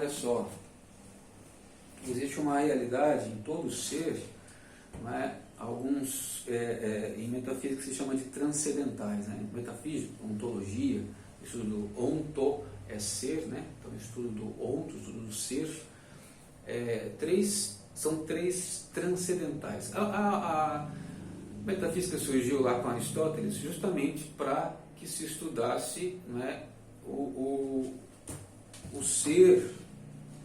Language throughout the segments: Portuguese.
olha só, existe uma realidade em todo ser, não é? Alguns, em metafísica se chama de transcendentais, né? Metafísica, ontologia, estudo do onto é ser, né? Então estudo do onto, estudo do ser, são três transcendentais. A metafísica surgiu lá com Aristóteles justamente para que se estudasse, né, o ser,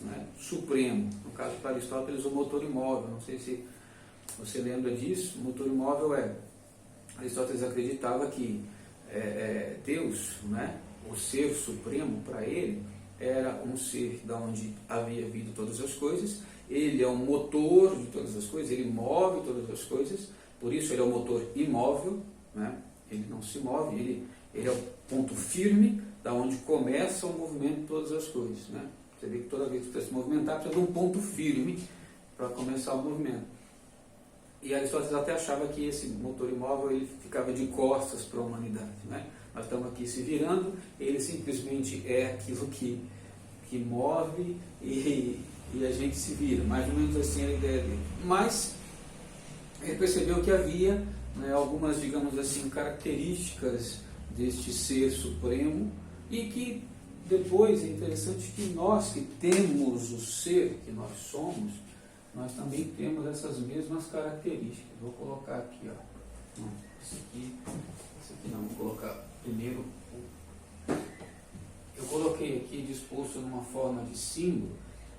né, supremo. No caso para Aristóteles, o motor imóvel. Não sei se você lembra disso. O motor imóvel Aristóteles acreditava que Deus, né, o ser supremo para ele, era um ser da onde havia vindo todas as coisas. Ele é o motor de todas as coisas, ele move todas as coisas, por isso ele é o motor imóvel, né? Ele não se move, ele é o ponto firme da onde começa o movimento de todas as coisas, né? Você vê que toda vez que você se movimentar, precisa de um ponto firme para começar o movimento. E Aristóteles até achava que esse motor imóvel ele ficava de costas para a humanidade, né? Nós estamos aqui se virando, ele simplesmente é aquilo que move e a gente se vira, mais ou menos assim a ideia dele. Mas ele percebeu que havia, né, algumas, digamos assim, características deste ser supremo, e que depois é interessante que nós que temos o ser que nós somos, nós também temos essas mesmas características. Vou colocar aqui, ó. Não, esse aqui não, vou colocar primeiro. Eu coloquei aqui disposto numa forma de símbolo.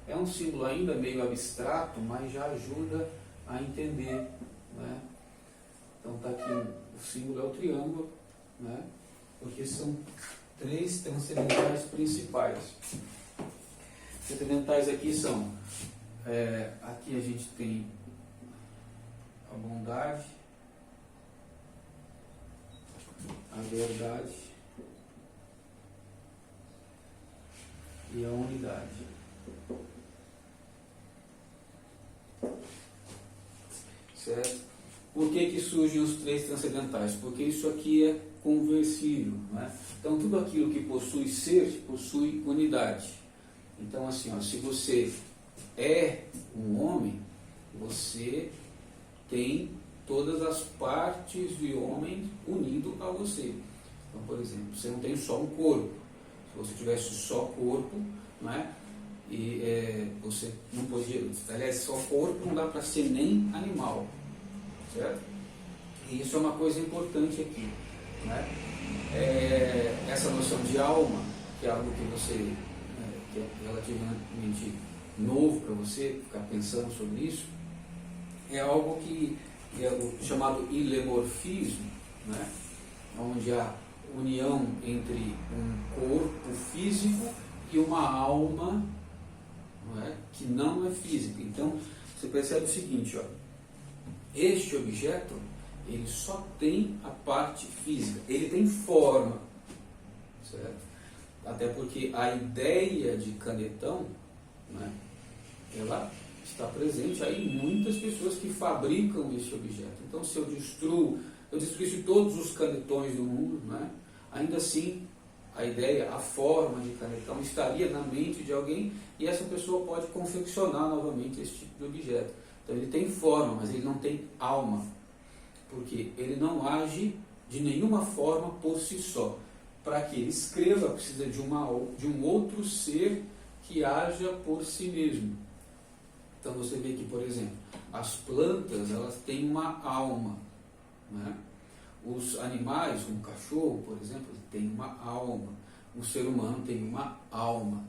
É um símbolo ainda meio abstrato, mas já ajuda a entender, né? Então está aqui, o símbolo é o triângulo, né? Porque são três transcendentais principais. Transcendentais aqui são, aqui a gente tem a bondade, a verdade e a unidade. Certo? Por que surgem os três transcendentais? Porque isso aqui é conversível, né? Então tudo aquilo que possui ser, possui unidade. Então assim, ó, se você é um homem, você tem todas as partes do homem unido a você. Então, por exemplo, você não tem só um corpo. Se você tivesse só corpo, né, e você não podia, aliás, só corpo não dá para ser nem animal, certo? E isso é uma coisa importante aqui, né? Essa noção de alma, que é algo que você, que é relativamente novo para você ficar pensando sobre isso, é algo que é o chamado ilemorfismo, né? Onde há união entre um corpo físico e uma alma, não é? Que não é física. Então você percebe o seguinte, ó, este objeto ele só tem a parte física, ele tem forma, certo? Até porque a ideia de canetão, né, ela está presente aí em muitas pessoas que fabricam esse objeto. Então, se eu destruísse todos os canetões do mundo, né, ainda assim a ideia, a forma de canetão estaria na mente de alguém, e essa pessoa pode confeccionar novamente esse tipo de objeto. Então ele tem forma, mas ele não tem alma, porque ele não age de nenhuma forma por si só. Para que ele escreva, precisa de um outro ser que haja por si mesmo. Então você vê que, por exemplo, as plantas, elas têm uma alma, né? Os animais, como o cachorro, por exemplo, tem uma alma. O ser humano tem uma alma,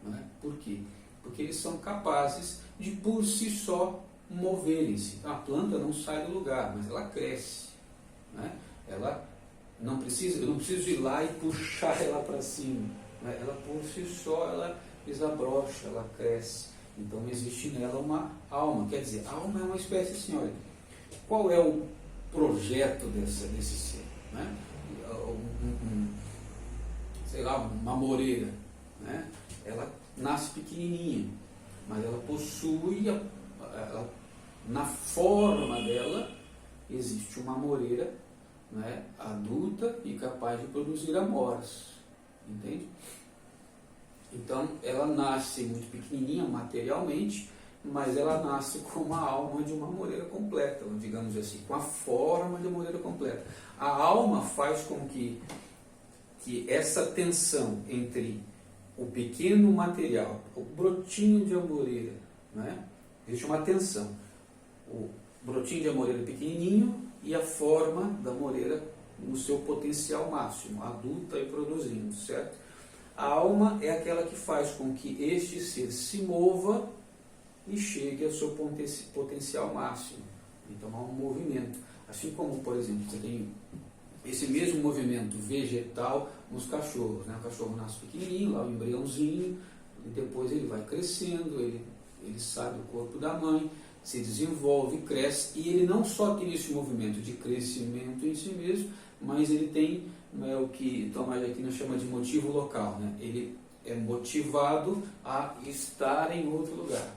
né? Por quê? Porque eles são capazes de por si só moverem-se. A planta não sai do lugar, mas ela cresce, né? Ela não precisa, eu não preciso ir lá e puxar ela para cima, né? Ela por si só ela desabrocha, ela cresce. Então existe nela uma alma. Quer dizer, a alma é uma espécie assim, olha, qual é o projeto desse ser, né? Sei lá, uma moreira, né? Ela nasce pequenininha, mas ela possui, na forma dela, existe uma moreira, né, adulta e capaz de produzir amoras, entende? Então, ela nasce muito pequenininha materialmente, mas ela nasce com a alma de uma moreira completa, digamos assim, com a forma de uma moreira completa. A alma faz com que essa tensão entre o pequeno material, o brotinho de amoreira, né? Existe uma tensão. O brotinho de amoreira pequenininho e a forma da moreira no seu potencial máximo, adulta e produzindo, certo? A alma é aquela que faz com que este ser se mova e chegue ao seu potencial máximo. Então há um movimento. Assim como, por exemplo, você tem esse mesmo movimento vegetal nos cachorros, né? O cachorro nasce pequenininho, lá o embriãozinho, e depois ele vai crescendo, ele sai do corpo da mãe, se desenvolve, cresce, e ele não só tem esse movimento de crescimento em si mesmo, mas ele tem o que Tomás de Aquino chama de motivo local, né? Ele é motivado a estar em outro lugar,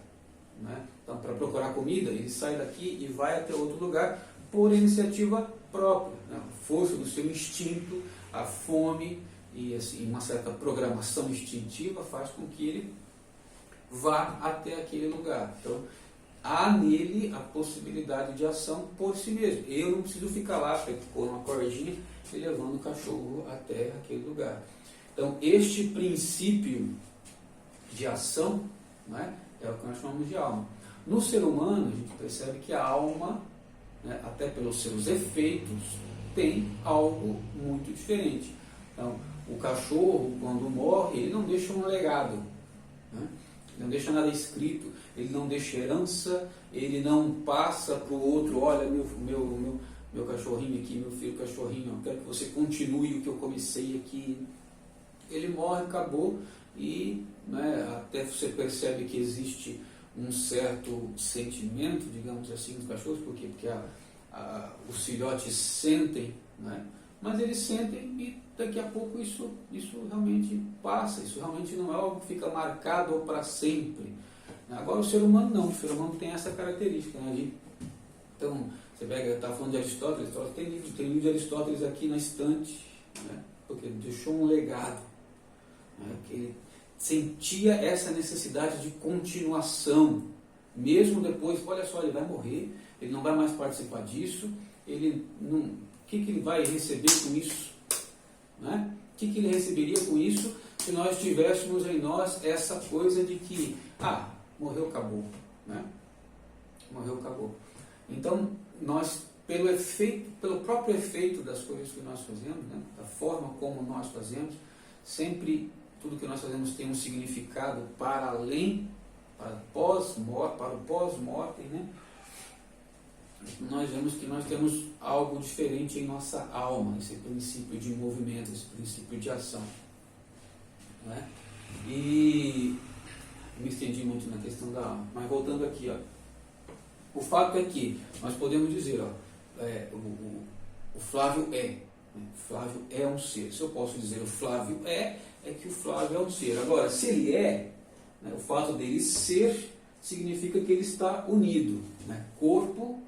né? Então, para procurar comida, ele sai daqui e vai até outro lugar por iniciativa própria, né? A força do seu instinto, a fome e assim, uma certa programação instintiva faz com que ele vá até aquele lugar. Então, há nele a possibilidade de ação por si mesmo. Eu não preciso ficar lá com uma cordinha e levando o cachorro até aquele lugar. Então, este princípio de ação, né, é o que nós chamamos de alma. No ser humano, a gente percebe que a alma, né, até pelos seus efeitos, tem algo muito diferente. Então, o cachorro, quando morre, ele não deixa um legado, né? Ele não deixa nada escrito, ele não deixa herança, ele não passa para o outro, olha, meu cachorrinho aqui, meu filho cachorrinho, eu quero que você continue o que eu comecei aqui. Ele morre, acabou, e né, até você percebe que existe um certo sentimento, digamos assim, dos cachorros, por quê? Porque os filhotes sentem, né? Mas eles sentem e daqui a pouco isso realmente passa, isso realmente não é algo que fica marcado para sempre. Agora o ser humano não, o ser humano tem essa característica, né? Então, você pega, está falando de Aristóteles, tem livro de Aristóteles aqui na estante, né? Porque ele deixou um legado, né? Que ele sentia essa necessidade de continuação, mesmo depois, olha só, ele vai morrer, ele não vai mais participar disso, ele não, o que ele vai receber com isso? Né? O que ele receberia com isso se nós tivéssemos em nós essa coisa de que, morreu, acabou, né? Morreu, acabou. Então, nós, pelo próprio efeito das coisas que nós fazemos, né? Da forma como nós fazemos, sempre tudo que nós fazemos tem um significado para além, para o pós-mortem, né? Nós vemos que nós temos algo diferente em nossa alma, esse princípio de movimento, esse princípio de ação, né? E me estendi muito na questão da alma, mas voltando aqui, ó, o fato é que nós podemos dizer, ó, o Flávio é, o Flávio é um ser. Se eu posso dizer o Flávio é que o Flávio é um ser. Agora, se ele é, né, o fato dele ser significa que ele está unido, né, corpo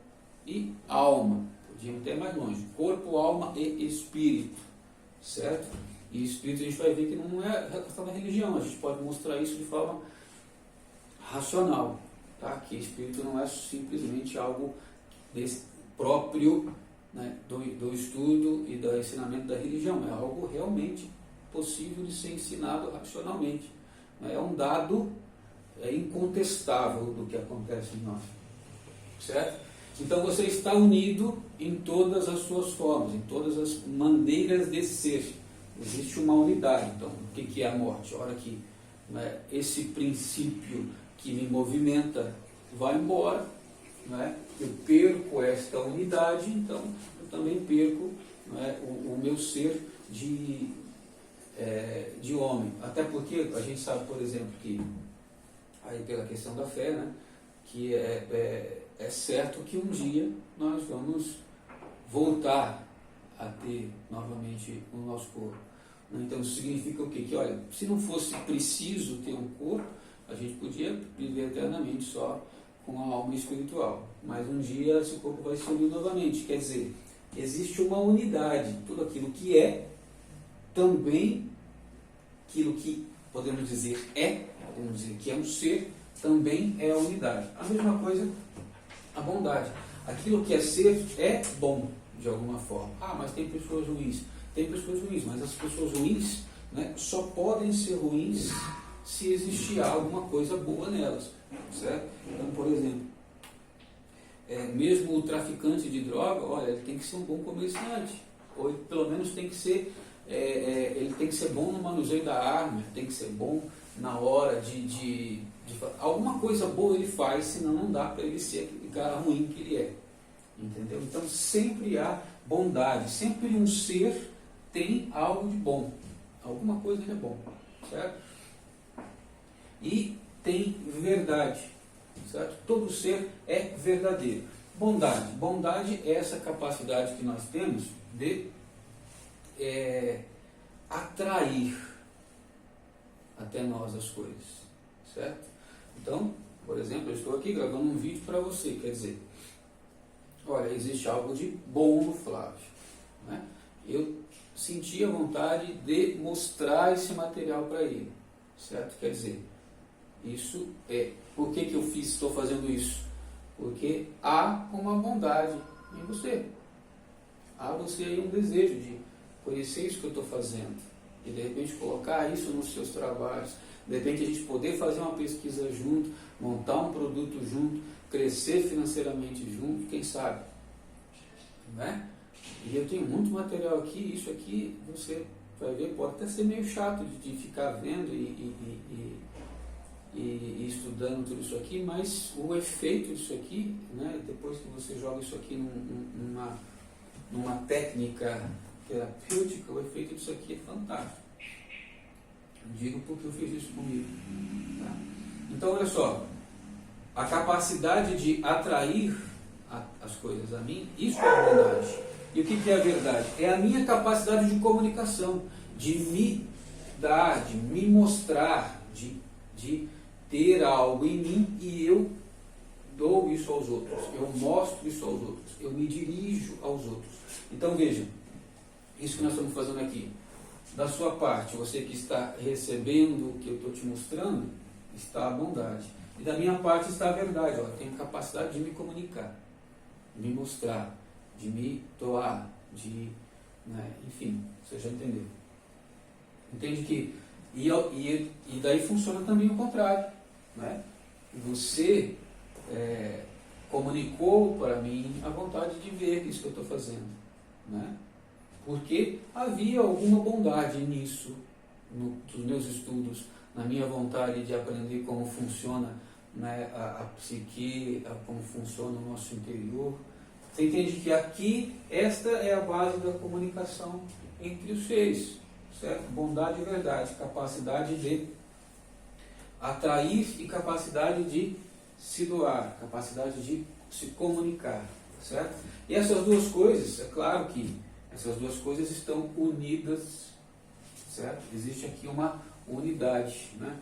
e alma. Podíamos até mais longe, corpo, alma e espírito, certo? E espírito a gente vai ver que não é a questão da religião, a gente pode mostrar isso de forma racional, tá? Que espírito não é simplesmente algo próprio, né, do estudo e do ensinamento da religião, é algo realmente possível de ser ensinado racionalmente, né? É um dado incontestável do que acontece em nós, certo? Então você está unido em todas as suas formas, em todas as maneiras de ser. Existe uma unidade. Então, o que é a morte? A hora que, né, esse princípio que me movimenta vai embora, né, eu perco esta unidade, então eu também perco, né, o meu ser de homem. Até porque a gente sabe, por exemplo, que, aí pela questão da fé, né, que é certo que um dia nós vamos voltar a ter novamente o nosso corpo. Então isso significa o quê? Que olha, se não fosse preciso ter um corpo, a gente podia viver eternamente só com a alma espiritual. Mas um dia esse corpo vai se unir novamente. Quer dizer, existe uma unidade. Tudo aquilo que é, também aquilo que podemos dizer que é um ser, também é a unidade. A mesma coisa, a bondade. Aquilo que é ser é bom, de alguma forma. Ah, mas tem pessoas ruins. Tem pessoas ruins, mas as pessoas ruins, né, só podem ser ruins se existir alguma coisa boa nelas, certo? Então, por exemplo, mesmo o traficante de droga, olha, ele tem que ser um bom comerciante, ou ele, pelo menos tem que ser, ele tem que ser bom no manuseio da arma, tem que ser bom na hora de alguma coisa boa ele faz, senão não dá para ele ser aquele cara ruim que ele é, entendeu? Então sempre há bondade, sempre um ser tem algo de bom, alguma coisa ele é bom, certo? E tem verdade, certo? Todo ser é verdadeiro. Bondade. Bondade é essa capacidade que nós temos de atrair até nós as coisas, certo? Então, por exemplo, eu estou aqui gravando um vídeo para você, quer dizer, olha, existe algo de bom no Flávio, né? Eu senti a vontade de mostrar esse material para ele, certo? Quer dizer, isso por que eu estou fazendo isso? Porque há uma bondade em você. Há você aí um desejo de conhecer isso que eu estou fazendo. E de repente colocar isso nos seus trabalhos. De repente a gente poder fazer uma pesquisa junto, montar um produto junto, crescer financeiramente junto, quem sabe? Né? E eu tenho muito material aqui, isso aqui você vai ver, pode até ser meio chato de ficar vendo e estudando tudo isso aqui, mas o efeito disso aqui, né, depois que você joga isso aqui numa técnica terapêutica, o efeito disso aqui é fantástico. Eu digo porque eu fiz isso comigo. Tá? Então, olha só, a capacidade de atrair as coisas a mim, isso é a verdade. E o que é a verdade? É a minha capacidade de comunicação, de me dar, de me mostrar, de ter algo em mim e eu dou isso aos outros, eu mostro isso aos outros, eu me dirijo aos outros. Então veja, isso que nós estamos fazendo aqui, da sua parte, você que está recebendo o que eu estou te mostrando, está a bondade. E da minha parte está a verdade, eu tenho capacidade de me comunicar, de me mostrar, de me doar, né, enfim, você já entendeu. Entende que, e daí funciona também o contrário. Né? Você comunicou para mim a vontade de ver isso que eu estou fazendo, né? Porque havia alguma bondade nisso, nos meus estudos, na minha vontade de aprender como funciona, né, a psique, como funciona o nosso interior. Você entende que aqui, esta é a base da comunicação entre os seres, certo? Bondade e verdade, capacidade de atrair e capacidade de se doar, capacidade de se comunicar, certo? E essas duas coisas, é claro que essas duas coisas estão unidas, certo? Existe aqui uma unidade, né?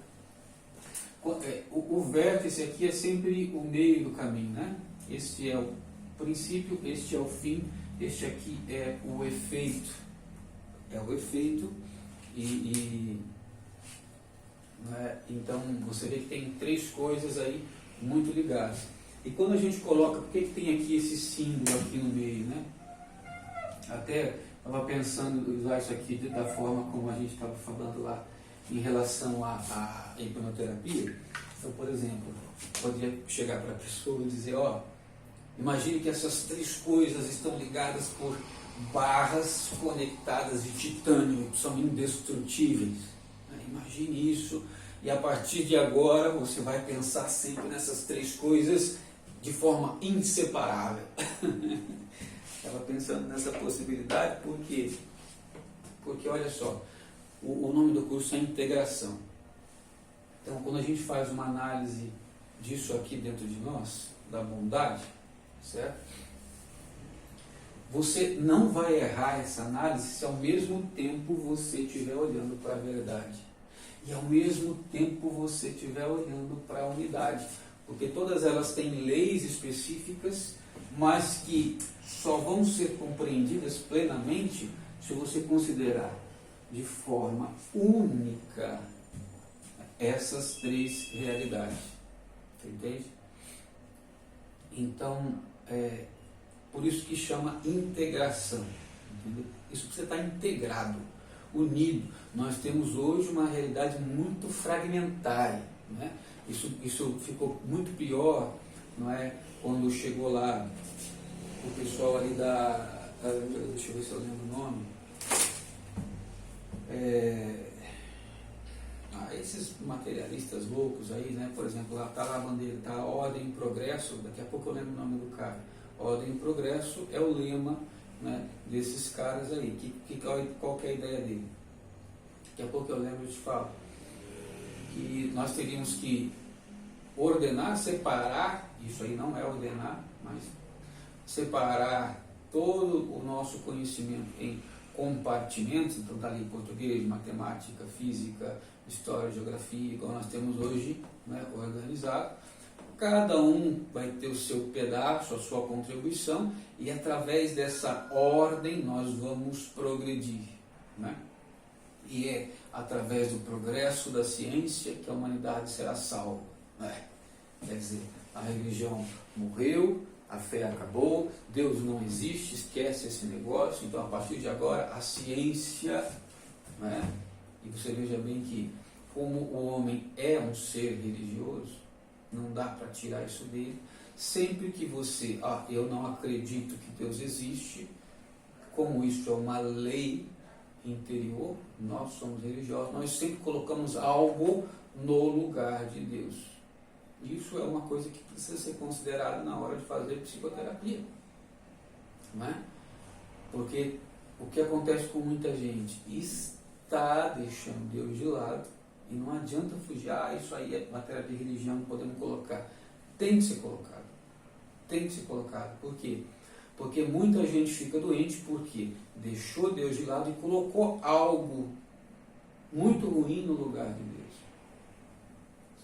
O vértice aqui é sempre o meio do caminho, né? Este é o princípio, este é o fim, este aqui é o efeito. É o efeito né? Então você vê que tem três coisas aí muito ligadas. E quando a gente coloca, por que tem aqui esse símbolo aqui no meio, né? Até estava pensando em usar isso aqui da forma como a gente estava falando lá em relação à hipnoterapia. Então, por exemplo, poderia chegar para a pessoa e dizer, ó, imagine que essas três coisas estão ligadas por barras conectadas de titânio, que são indestrutíveis. Imagine isso, e a partir de agora você vai pensar sempre nessas três coisas de forma inseparável. Estava pensando nessa possibilidade porque olha só, o nome do curso é integração. Então, quando a gente faz uma análise disso aqui dentro de nós, da bondade, certo? Você não vai errar essa análise se ao mesmo tempo você estiver olhando para a verdade. E ao mesmo tempo você estiver olhando para a unidade. Porque todas elas têm leis específicas, mas que só vão ser compreendidas plenamente se você considerar de forma única essas três realidades. Entende? Então, por isso que chama integração. Entendeu? Isso que você está integrado, unido. Nós temos hoje uma realidade muito fragmentária, né? Isso ficou muito pior, não é? Quando chegou lá o pessoal ali deixa eu ver se eu lembro o nome. Esses materialistas loucos aí, né? Por exemplo, lá está lá a bandeira, está a Ordem e Progresso, daqui a pouco eu lembro o nome do cara. Ordem e Progresso é o lema, né, desses caras aí. Qual que é a ideia dele? Daqui a pouco eu lembro e te falo. Que nós teríamos que ordenar, separar, isso aí não é ordenar, mas separar todo o nosso conhecimento em compartimentos, então está ali português, matemática, física, história, geografia, igual nós temos hoje, né, organizado. Cada um vai ter o seu pedaço, a sua contribuição, e através dessa ordem nós vamos progredir, né? E é através do progresso da ciência que a humanidade será salva, né? Quer dizer, a religião morreu, a fé acabou, Deus não existe, esquece esse negócio, então a partir de agora a ciência, né? E você veja bem que como o homem é um ser religioso, não dá para tirar isso dele. Sempre que você, eu não acredito que Deus existe, como isso é uma lei interior, nós somos religiosos, nós sempre colocamos algo no lugar de Deus. Isso é uma coisa que precisa ser considerada na hora de fazer psicoterapia, não é? Porque o que acontece com muita gente está deixando Deus de lado, e não adianta fugir, isso aí é matéria de religião, não podemos colocar. Tem que ser colocado. Tem que ser colocado. Por quê? Porque muita gente fica doente porque deixou Deus de lado e colocou algo muito ruim no lugar de Deus.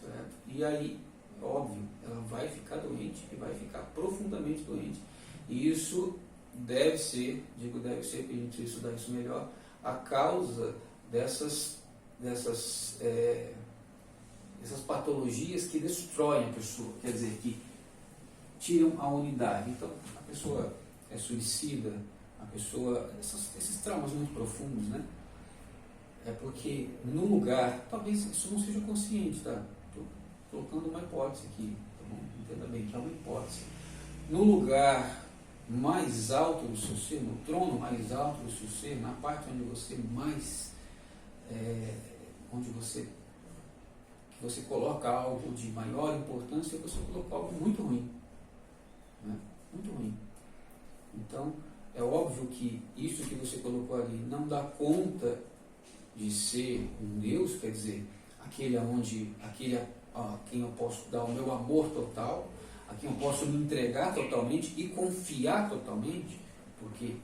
Certo? E aí, óbvio, ela vai ficar doente e vai ficar profundamente doente. E isso deve ser, deve ser, que a gente precisa estudar isso melhor, a causa dessas patologias que destroem a pessoa, quer dizer, que tiram a unidade. Então, a pessoa é suicida, a pessoa, esses traumas muito profundos, né? É porque no lugar, talvez isso não seja consciente, tá? Estou colocando uma hipótese aqui, tá bom? Entenda bem que é uma hipótese. No lugar mais alto do seu ser, no trono mais alto do seu ser, na parte onde você mais que você coloca algo de maior importância, você colocou algo muito ruim, né? Muito ruim. Então é óbvio que isso que você colocou ali não dá conta de ser um Deus, quer dizer, aquele a quem eu posso dar o meu amor total, a quem eu posso me entregar totalmente e confiar totalmente, porque,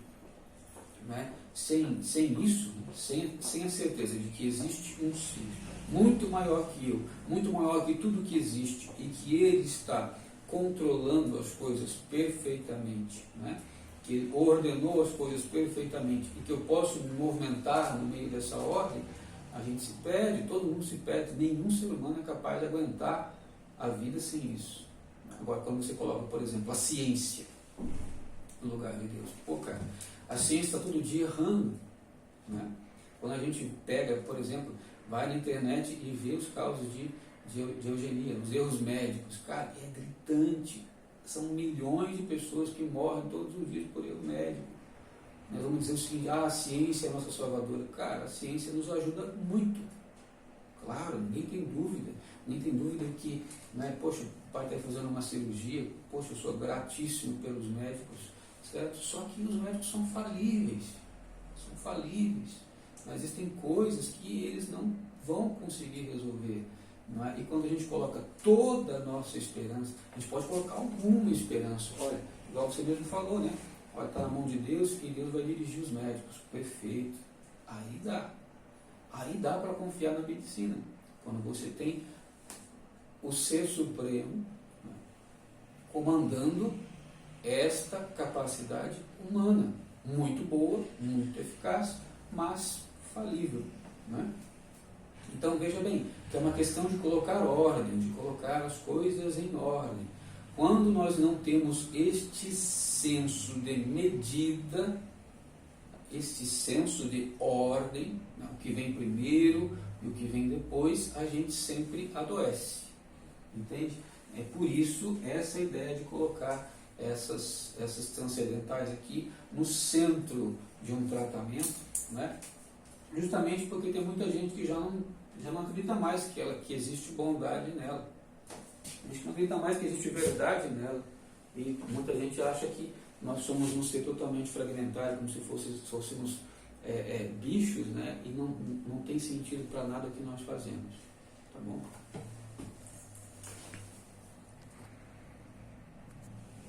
né, sem isso, sem a certeza de que existe um ser muito maior que eu, muito maior que tudo que existe, e que ele está controlando as coisas perfeitamente, né? Que ele ordenou as coisas perfeitamente e que eu posso me movimentar no meio dessa ordem, a gente se perde, todo mundo se perde, nenhum ser humano é capaz de aguentar a vida sem isso. Agora, quando você coloca, por exemplo, a ciência no lugar de Deus, cara, a ciência está todo dia errando, né? Quando a gente pega, por exemplo, vai na internet e vê os casos de eugenia, os erros médicos, cara, é gritante. São milhões de pessoas que morrem todos os dias por erro médico. Nós vamos dizer o seguinte, a ciência é a nossa salvadora. Cara, a ciência nos ajuda muito. Claro, ninguém tem dúvida que, né, poxa, o pai está fazendo uma cirurgia, poxa, eu sou gratíssimo pelos médicos, certo? Só que os médicos são falíveis. Mas existem coisas que eles não vão conseguir resolver. Não é? E quando a gente coloca toda a nossa esperança, a gente pode colocar alguma esperança. Olha, igual você mesmo falou, né? Olha, está na mão de Deus e Deus vai dirigir os médicos. Perfeito. Aí dá para confiar na medicina. Quando você tem o Ser Supremo, né, comandando esta capacidade humana, muito boa, muito eficaz, mas falível, né? Então veja bem, que é uma questão de colocar ordem, de colocar as coisas em ordem. Quando nós não temos este senso de medida, este senso de ordem, o que vem primeiro e o que vem depois, a gente sempre adoece. Entende? É por isso essa ideia de colocar essas transcendentais aqui no centro de um tratamento, né? Justamente porque tem muita gente que já não acredita mais que existe bondade nela. A gente não acredita mais que existe verdade nela. E muita gente acha que nós somos um ser totalmente fragmentário, como se fôssemos bichos, né? E não tem sentido para nada o que nós fazemos. Tá bom?